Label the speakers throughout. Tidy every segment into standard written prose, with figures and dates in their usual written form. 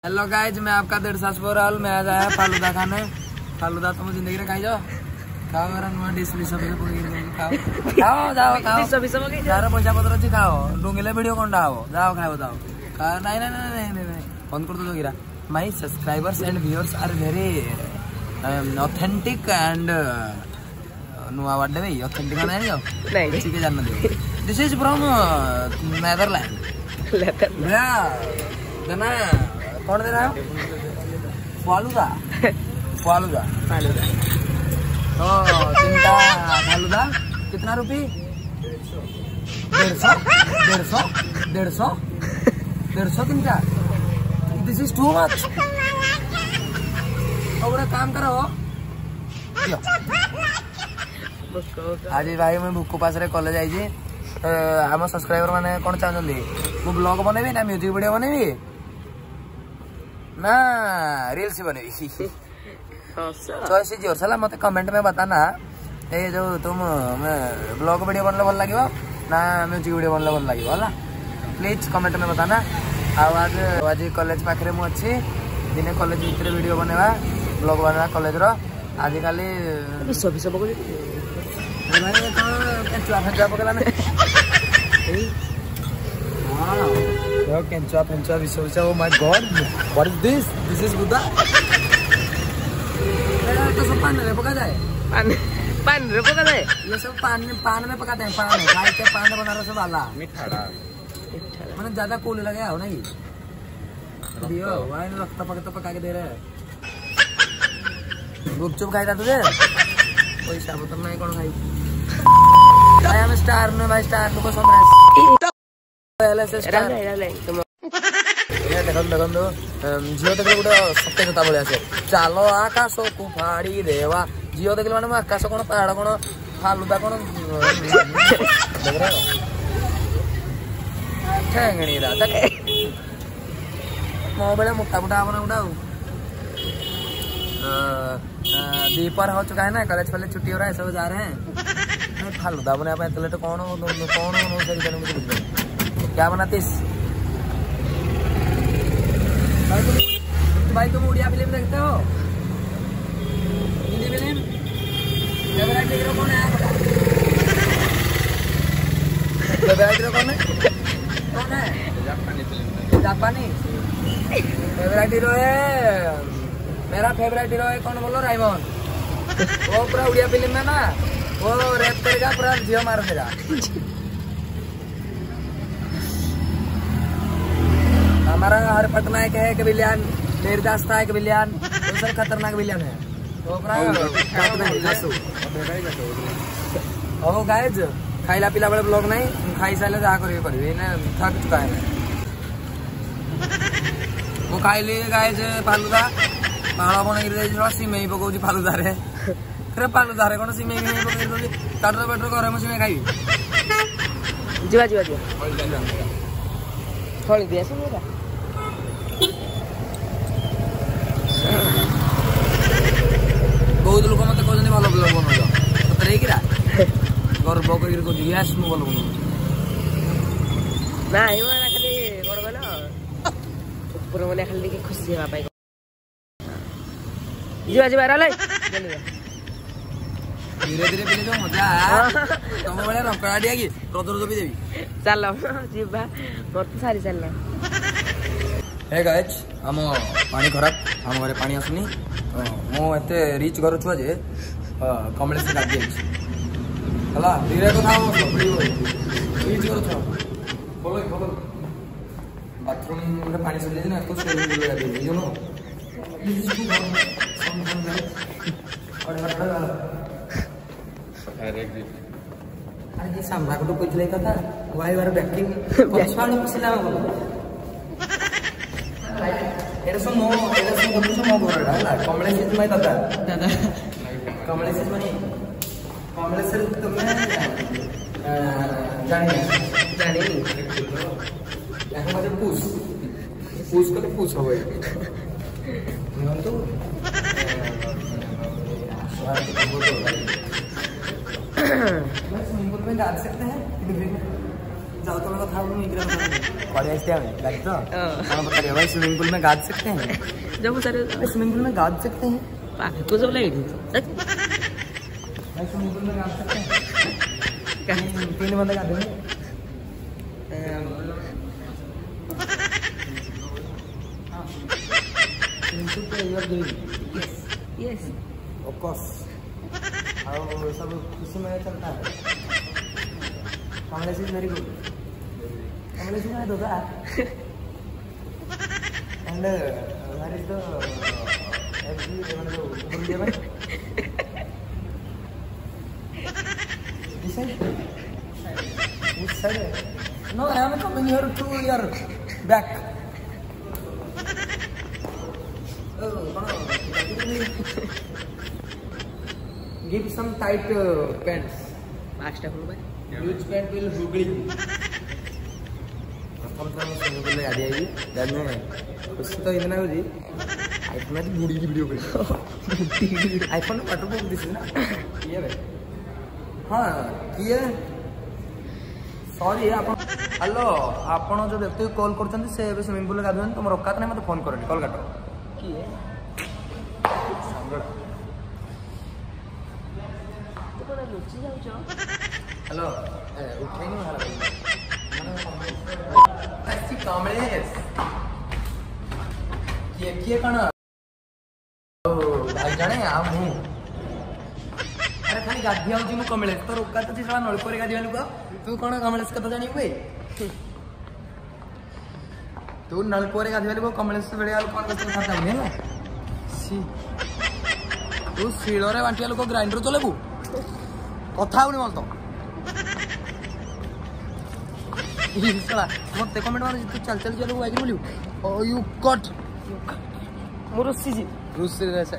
Speaker 1: Hello guys, मैं आपका दिल सास बोल रहा हूँ। मैं आज आया फालूदा खाने। फालूदा तुम जिंदगी में खाई जाओ, खाओ मेरा नुआ डिश भी सब खाओ खाओ जाओ खाओ यार पैसा पत्र अच्छी खाओ डुंगिले वीडियो कौन डाओ जाओ खाओ जाओ नहीं नहीं नहीं नहीं नहीं बंद कर दो गिरा। My subscribers and viewers are very authentic and नुआ वर्ड में ऑथेंटिक नहीं जाओ नहीं ठीक है जानना दो। This is from Netherland. ना कौन दे रहा है? फालूदा फालूदा फालूदा तो चिंता फालूदा कितना रुपये? 150 चिंता। This is too much. और काम करो आज भाई मैं भूक पास कॉलेज आई आम सब्सक्राइबर मैंने कौन चाहते मु ब्लॉग बनैबी ना म्यूजिक वीडियो बनैबी ना रील्स बनैबी चॉइस इज योर्स। मत कमेंट में बताना ये जो तुम ब्लॉग वीडियो बनले भल लगे ना म्यूजिक वीडियो बनले भल लगे है प्लीज कमेंट में बताना। आज कॉलेज पाखे मुझे दिने कॉलेज भीतर वीडियो बनवा ब्लॉग बनवा कॉलेज रो आजिकल पकड़ा केंचुआ फेंचुआ विश्व विश्व। Oh my God what is this? This is Buddha. तो सब पान में पका जाए पान में पका जाए ये सब पान में पकाते हैं। पान खाई के पान बना रहा सब वाला मीठा मैंने ज्यादा कूल लगे हो नहीं दियो वाइन रखता पका के दे रहे हैं। गुपचुप खाई था तुझे पैसा पत्र नहीं कौन खाई भाई हम स्टार ने भाई स्टार को समरास पहले से स्टार देखो झील देख गोटे सत्य कथा भाई आसे चलो आकाश को फाड़ी देवा झील देख मैंने आकाश कौन पहाड़ कौन फालूदा कौन ठेंगणी मो बेले मोटा मोटा अपना गोटा दीपर हो चुका है ना कॉलेज वाले छुट्टी हो रहा है सब जा रहे हैं फालूदा बने तो कौन क्या बनातीस भाई? तुम उड़िया फिल्म देखते हो? हिंदी फिल्म फेवरेट हीरो कौन है? फेवरेट हीरो कौन है? जापानी फेवरेट हीरो है। मेरा फेवरेट हीरो है कौन बोलो? राइमोन। वो पूरा उड़िया फिल्म में ना वो रेप करेगा पूरा जियो मार देगा। हमारा हर पटनायक है एक विलियन नीरदास था एक विलियन दूसरा खतरनाक विलियन है तो ओ गाइज खाइला पिला बड़े ब्लॉग नहीं खाई सारे जहाँ करिए थक चुका है वो खाई गाइज फालूदा पाहाड़ बन सिमेई पकाऊँ फालूदा फालूदा कौन सिमेई पकड़ काटर पेटर घर में सिमेई खाई जीवा जीवा जीवा थोड़ी दिया बहुत लोग मत कहते भल ब्लॉग बनाऊ सतरे गर्व कर भल बनाऊ ना खाली कौन कहल ऊपर मैंने खाली खुशी हाँपाई जीवा जीवा धीरे धीरे पीले जो मजा तुम भाई रंकड़ा दिया कि रदर भी देवी चल जीवा मोर तो सारी चल हे गाइज आम पानी खराब आम घरे पानी आसुनी मुझे रिच घर छुआ जे कमलेश गाड़ी है धीरे कथा रिच घर छुआ बाथरूम पानी सर ना तो अरे सामना को कोई कथा वाई बार बैकिंग पछाड़ এটা সব মো ঘরটা হল কমলেশ তোমায় দাদা দাদা কমলেশ মানে কমলেশের তুমি জানি এখন আমাদের পুষ করে পুষ হবে তো डाल सकते हैं जाओ तो मैं था हूँ पढ़े आते हैं गाड़ी तो बताइए भाई स्विमिंग पूल में गाद सकते हैं
Speaker 2: जब सारे
Speaker 1: स्विमिंग पूल में गाद सकते हैं
Speaker 2: तो सब लगे
Speaker 1: स्विमिंग पूल में गाद सकते हैं 3 बंदे गाते हैं
Speaker 2: यस
Speaker 1: ऑफ कोर्स और सब खुशी में चलता है Kamlesh is very good Kamlesh is my दोदा and where is the every Gurudevan this side no I am coming here to your back give some tight pants
Speaker 2: master हो भाई
Speaker 1: which pant will hugly अपन तो सुनने को लगा दिया ये बाद में कुछ तो इतना हो जी आईफोन में बूढ़ी की वीडियो करी आईफोन में वाटरप्रूफ दिस ना ये भाई हाँ ये सॉरी आप हेलो आपण जो व्यक्ति को कॉल करछन से स्विमिंग पूल गाधन तुम रकात नहीं मत फोन करनी कॉल काटो की है हेलो उठेनी वाला टैक्सी कमलेश किए कण भाई जाने आ मु अरे खाली गाधी आउची मु कमलेश तो रोका तो साला नळकोरे गाधी वालू को तू कौन कमलेश कथा जानी हुए तू नलकोरे गाधी वाली को कमलेश से बड़े वाला कौन कथा खाता है ना सी तू सीलोरे बांटी वाला को ग्राइंडर चलेबू कथा होनी मत ये साला मत कमेंट मार तू चल चल चलो आगे बोलियो ओ यू कट मुरुसी जी रुसी रे से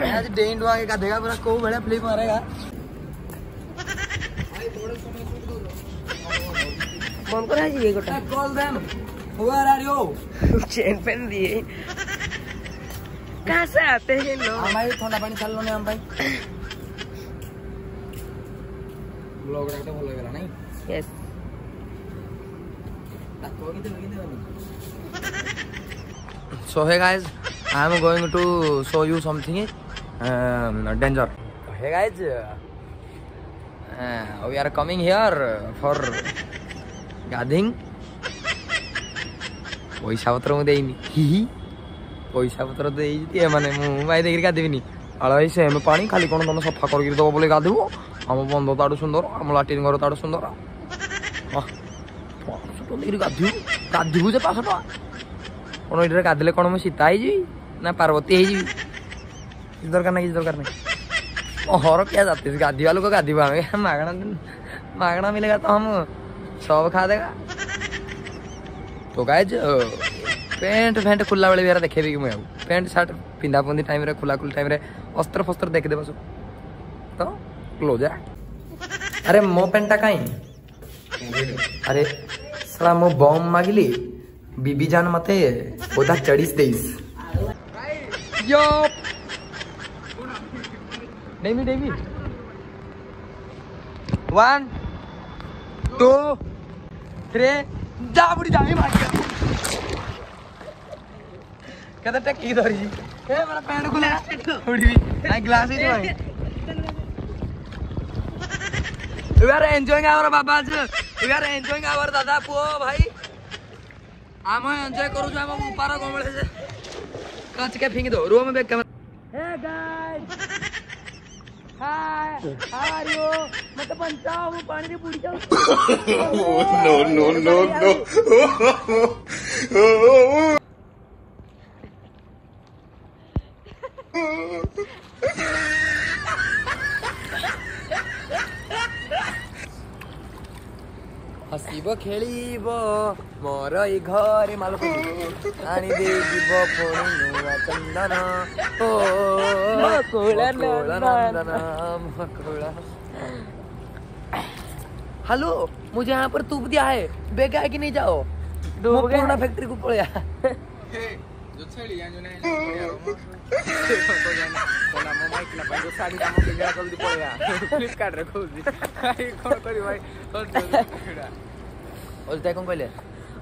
Speaker 1: आज डेंड वागे का देगा पूरा को बड़ा फ्लिप मारेगा
Speaker 2: फोन करा जी ये gotta
Speaker 1: call them where are you
Speaker 2: chain पहन दिए कहां से आते हैं लोग
Speaker 1: हम भाई ठंडा पानी छाल लो ने हम भाई ब्लॉग डाटा बोल गेला नहीं
Speaker 2: yes
Speaker 1: So hey guys, I am going to show you something danger. Hey guys, we are coming here for gathering. पैसा पत्र मुझे देनी पैसा पत्र दे माने भाई देखिए गाधेबी आड़ सेम पानी खाली कौन तुम सफा कर दब बोले गाधब आम बंध ताड़ सुंदर आम लाट्रिन घर ताड़ सुंदर गाधु गाधबू जे 500 टका कौन ये गाधले कौन मुझे सीता ना पार्वती किसी दरकार ना किसी दरकार नहीं हर क्या जाते गाधी वालों को गाधी पावे मागना मिलेगा तो हम सब खा देगा तो गाइज पेंट फेंट खुला बेले भी देखे भी मुझे पेंट सार्ट पिंधा पुंधी टाइम रे खुला खुला टाइम रे अस्त्र फस्त्र देखदे बस तो क्लोज है अरे मो पेंटा कहीं अरे साला मो बम मागिली बीबी जान मते ओदा चढ़ीस देइस यो डेमी 1 2 3 जा बुड़ी जामी मार के कदा टक की धरी ए मेरा पैंट खुला उड़ी भी आई ग्लास ही जो We are enjoying our babas. We are enjoying our dada puo भाई. हम एंजॉय करू जो हम ऊपर गोमले से कांच के फेंक दो रूम में back camera. Hey guys. Hi. How are you? मत पंचाओ वो पानी की पूरी जाओ. No. हसीब खेलीब मोर ई घरे मालक आनी दे जीव पुणी नुआ चंदन ओ हेलो मुझे यहाँ पर तूप दिया है बेग है कि नहीं जाओ पूर्ण फैक्ट्री को पड़े जो छेली जो नहीं अजित भाई कौन कहले?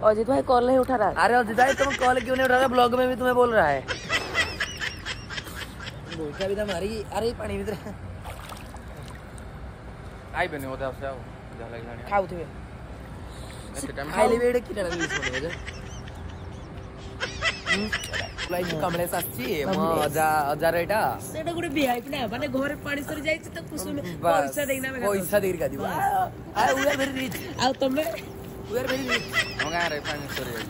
Speaker 2: अजित भाई कॉल नहीं उठा रहा।
Speaker 1: अरे अजित भाई तुम कॉल क्यों नहीं उठा रहे? ब्लॉग में भी तुम्हें बोल रहा है। भूखा भी था मारी। अरे पानी भीतर
Speaker 3: आई बने होता है झाला घाणी
Speaker 2: खाउथिबे
Speaker 3: एते टाइम
Speaker 1: खाइले बेडे की टाइम यूज होने बजे लाइक कमलेश आछि म हजार एटा
Speaker 2: सेटा गुडे वीआईपी ना माने घरे पानी सर जाई त कुसुम
Speaker 1: बस,
Speaker 2: पैसा देना में
Speaker 1: पैसा देर का दिबा आ वी आर वेरी रिच
Speaker 2: आ तमे
Speaker 1: वी आर वेरी रिच
Speaker 3: होगा रे पानी सर जाई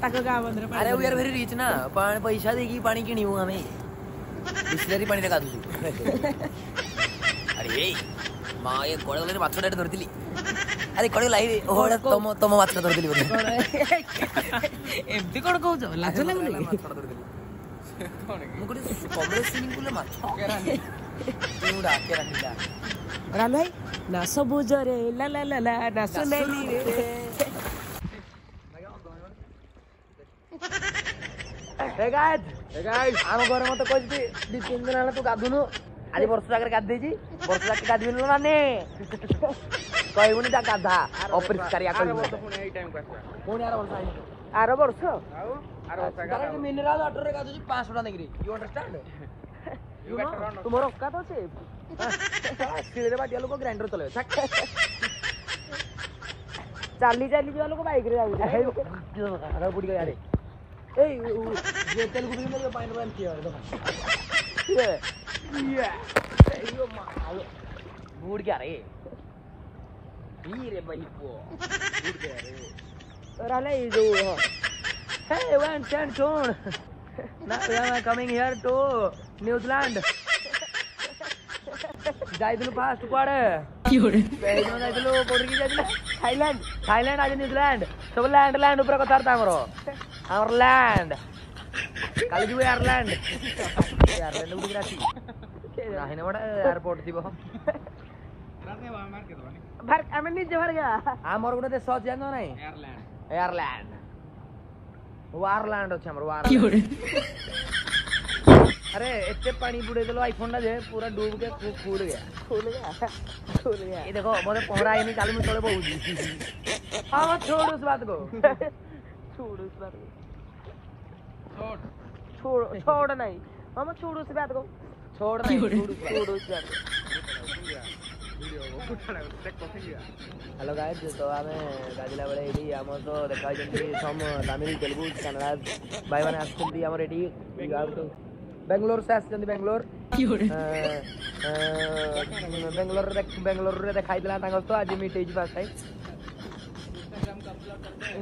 Speaker 2: ताको गाव बंदर
Speaker 1: अरे वी आर वेरी रिच ना पण पैसा देगी पानी किणीऊ आम्ही बिस्लरी पाणी रे काढू अरे ए मा ये कोळले माछडा धरतिली अरे कोळे लाई ओडा तम तम माछडा धरतिली बोले
Speaker 2: एमती कोण कहू छ लाज लागली
Speaker 1: माछडा धरतिली मु कोडी कमलेश स्विमिंग पूल माछ
Speaker 3: केरानी
Speaker 1: तुडा केरानीला
Speaker 2: राम भाई ना सब जरे ला ला ला ला ना सुनेली रे
Speaker 1: हे गाइस आम घर मत कहती दी 3 दिन तू गाधुनु आज वर्ष जाकर गाधे वर्ष जाकर गाधबिनु माने कहबुनी ता गाधा अपरिष्कारिया कहबु पुणी आर वर्ष आई मिनरल वाटर रे गाधु 500 टाका नेगरी यू अंडरस्टैंड यू तुम्हारा औकात আছে सीधे बाटिया लोग ग्राइंडर चले
Speaker 2: चाली चाली जो लोग बाइक रे जाऊ
Speaker 1: अरे बुड़ी गया रे ए ये तेलुगु फिल्म में पाइन रन किया ये यो माल बूढ़ गया रे रे भाई को बूढ़ गया रे
Speaker 2: राले जो
Speaker 1: हे वन सेंड सोन now we are coming here to New Zealand जाइदलु फास्ट कुआडे
Speaker 2: क्यों
Speaker 1: पेजो जाइदलु कोडी की जाइदलु थाईलैंड आज न्यूजीलैंड सब लैंड ऊपर कथारता हमर लैंड काली जो एयरलैंड उडी राती नाही ना बड़ा एयरपोर्ट दिबो
Speaker 3: राते मार के दो
Speaker 2: भर हमें नीचे भर गया
Speaker 1: हमर गुडे देश जानो नाही एयरलैंड वारलैंड अछि हमर वारलैंड अरे इतने पानी बुड़े दिलो आईफोन ना जे पूरा डूब के फूल गया ये देखो मोरे पहरा आई नहीं चालू में तोड़े बहुजी हां छोड़ उस बात को
Speaker 2: छोड़ नहीं हम छोड़ उस बात को
Speaker 1: छोड़ उस बात हेलो गाइस तो आमे गाजिला बळे एडी हम तो देखा जंती सम तमिल तेलुगु कन्नड़ा भाई माने आछंती हमर एडी बेंगलोर से आछंती बेंगलोर बेंगलोर रे देखाइतला तांग तो आज मीट पास है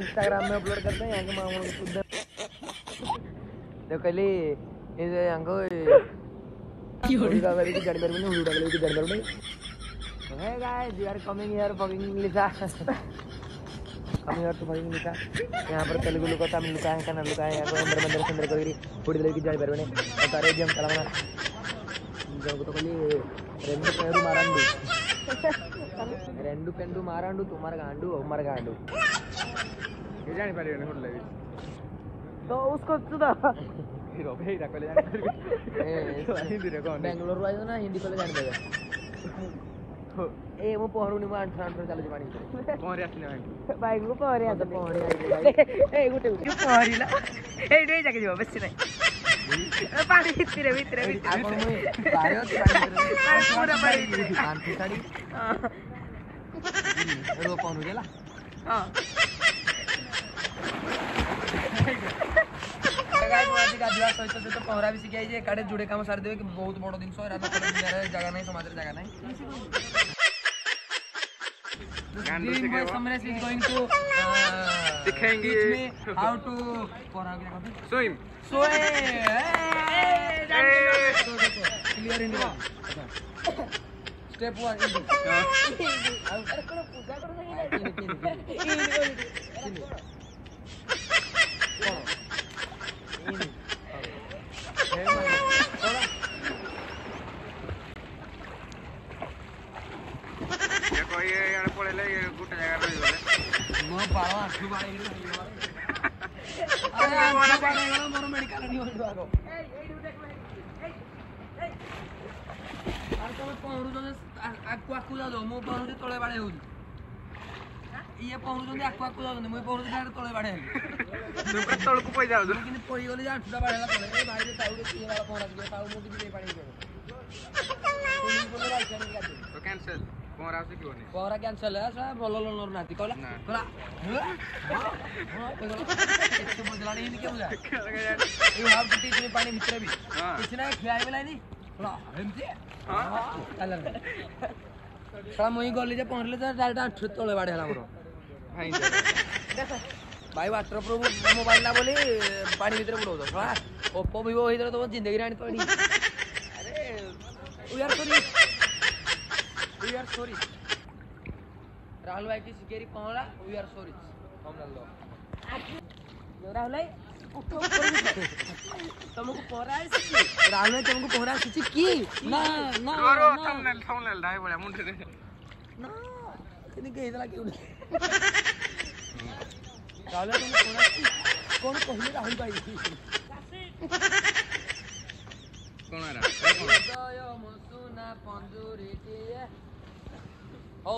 Speaker 1: इंस्टाग्राम में अपलोड करते हैं यहां के मामूल शुद्ध देखो कली ये अंगो वेरी की जानवर में उड़ा गले की जानवर में hey guys we are coming here fucking Lisa coming here to fucking Lisa यहाँ पर तेलुगु लोग तमिल लोग हैं कन्नड़ लोग हैं यहाँ पर अंदर संदर कोई पूरी दिल की जाए बरवने और सारे जम कलामना जब तो कली रेंडु पेंडु मारांडु तुम्हारा गांडू
Speaker 3: ये जाने पारे ने होटल
Speaker 2: तो उसको सुधा
Speaker 3: हीरो भाई रा कले जाने हिंदी रे कौन
Speaker 1: बेंगलोर वाला ना हिंदी कले जाने देगा ए मो पहरुनी म ट्रांसफर चालू पानी
Speaker 3: पहरे आसले
Speaker 2: भाई को पहरे आ
Speaker 1: पहरे
Speaker 2: ए गुटे क्यों पहरिला ए डे जाके जीव बेसी नहीं पानी भितरे
Speaker 1: आपण मु बारे
Speaker 2: पूरा पानी
Speaker 1: शांति साड़ी हां रो पहरु गेला
Speaker 2: हां
Speaker 1: गाइस आज गाधुआ सहित से तो पहरा भी सिखाई जे काडे जुड़े काम सार देबे कि बहुत बड़ दिन सो रात पर जगह नहीं समाज रे जगह नहीं
Speaker 3: गांडू से के
Speaker 1: समरेश इज गोइंग टू
Speaker 3: सिखाएंगे
Speaker 1: हाउ टू पहरा क्या कहते
Speaker 3: स्विम
Speaker 1: क्लियर इंडिया स्टेप 1 अरे कोन पूजा करो
Speaker 3: देखो ये यार पड़ेले ये गुटे जगह रही बोले
Speaker 1: मो बाळा आठु बाळी अरे आठु बाळी गला मोर मेडिकल नहीं होई बागो आर तो पहरु जो आकु आकु जा दो मो पहरु जे तळे बाळे होई ଇଏ ପହଁରୁଛନ୍ତି ଆକୁ ଆକୁ ଯାଉଛନ୍ତି ମୁଁ ପହଁରୁଛି ଡାଇରେକ୍ଟ ତଳେ ବାଡ଼େ ହେଲି
Speaker 3: ତଳକୁ ପଇ ଯାଉଛୁ
Speaker 1: ମୁଁ କିନ୍ତୁ ପଡ଼ିଗଲି ଯେ ଆଣ୍ଠୁଟା ବାଡ଼େଇଲା ତଳେ ଏ ଭାଇରେ ତାଉରେ କିଏ ବାଳ ପହଁରା ଟିକେ ତାଉ ମୁଁ କିଛି ପାଣି
Speaker 3: ତ କ୍ୟାନ୍ସେଲ ପହଁରା ଆଉ ଶିଖିବନି
Speaker 1: ପହଁରା କ୍ୟାନ୍ସଲ ହେଲା ଭଲ ଲୋନର ନାହାନ୍ତି କହିଲା କହିଲା ବୁଝିଲାଣି ଏମିତି କେଉଁ ଯା ୟୁ ହାଭ୍ ଟୁ ଟିଚ୍ ମି ପାଣି ଭିତରେ ବି କିଛି ନାହିଁ ଠିଆ ହେଇଗଲାନି ଏମିତି ଶଳା ମୁଇଁ ଗଲି ଯେ ପହଁରିଲେ ଯେ ଡାଇରେକ୍ଟ ଆଣ୍ଠୁ ତଳେ ବାଡ଼େ ହେଲା ମୋର ଭାଇ ୱାଟର ପ୍ରୁଫ୍ ମୋବାଇଲ ନା ବୋଲି ପାଣି ଭିତରେ ବୁଡ଼ଉଛ ଶଳା ଓପୋ ଭିଭୋ ହେଇଥିଲେ ତମ ଜିନ୍ଦଗିରେ ଆଣି ପାଣି ଆରେ वी आर सॉरी राहुल भाई की सिकेरी पहुंचा वी आर सॉरी राहुल भाई तुमको पहरा राहुल भाई तुमको पहरा सीखी की ना ना
Speaker 3: थंबनेल ढाई बळ्या मुंडे दे
Speaker 1: ना इने के इतला क्यों राहुल भाई तुमको पहरा कौन कहले राहुल भाई
Speaker 3: कोण आरा
Speaker 1: जय मसुना पंजुरी के हो